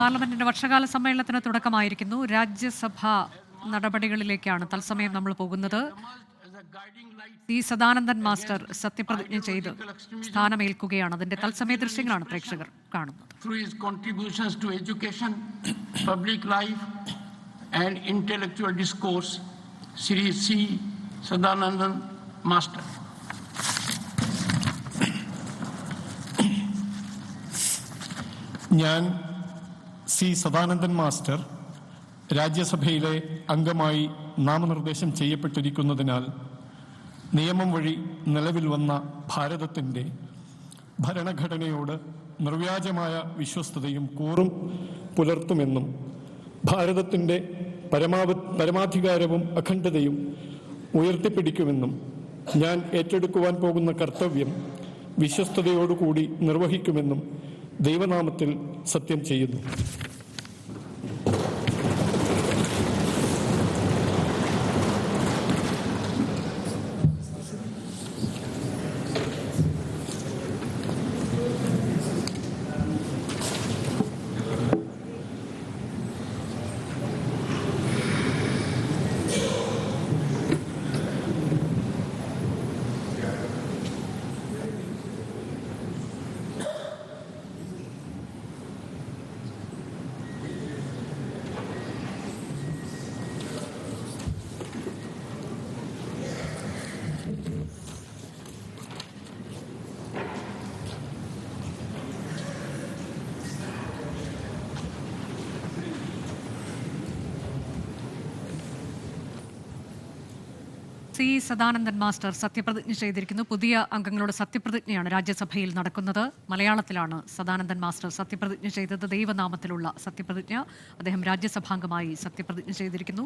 പാർലമെന്റിന്റെ വർഷകാല സമ്മേളനത്തിന് തുടക്കമായിരിക്കുന്നു. രാജ്യസഭാ നടപടികളിലേക്കാണ് തത്സമയം നമ്മൾ പോകുന്നത്. സി സദാനന്ദൻ മാസ്റ്റർ സത്യപ്രതിജ്ഞ ചെയ്ത് സ്ഥാനമേൽക്കുകയാണ്. അതിന്റെ തത്സമയ ദൃശ്യങ്ങളാണ് പ്രേക്ഷകർ കാണുന്നത്. and intellectual discourse, Sri C. Sadanandan Master. ഞാൻ സി സദാനന്ദൻ മാസ്റ്റർ രാജ്യസഭയിലെ അംഗമായി നാമനിർദ്ദേശം ചെയ്യപ്പെട്ടിരിക്കുന്നതിനാൽ നിയമം വഴി നിലവിൽ വന്ന ഭാരതത്തിൻ്റെ ഭരണഘടനയോട് നിർവ്യാജമായ വിശ്വസ്തതയും കൂറും പുലർത്തുമെന്നും ഭാരതത്തിൻ്റെ പരമാധികാരവും അഖണ്ഡതയും ഉയർത്തിപ്പിടിക്കുമെന്നും ഞാൻ ഏറ്റെടുക്കുവാൻ പോകുന്ന കർത്തവ്യം വിശ്വസ്തയോടുകൂടി നിർവഹിക്കുമെന്നും ദൈവനാമത്തിൽ സത്യം ചെയ്യുന്നു. സി സദാനന്ദൻ മാസ്റ്റർ സത്യപ്രതിജ്ഞ ചെയ്തിരിക്കുന്നു. പുതിയ അംഗങ്ങളുടെ സത്യപ്രതിജ്ഞയാണ് രാജ്യസഭയിൽ നടക്കുന്നത്. മലയാളത്തിലാണ് സദാനന്ദൻ മാസ്റ്റർ സത്യപ്രതിജ്ഞ ചെയ്തത്. ദൈവനാമത്തിലുള്ള സത്യപ്രതിജ്ഞ. അദ്ദേഹം രാജ്യസഭാംഗമായി സത്യപ്രതിജ്ഞ ചെയ്തിരിക്കുന്നു.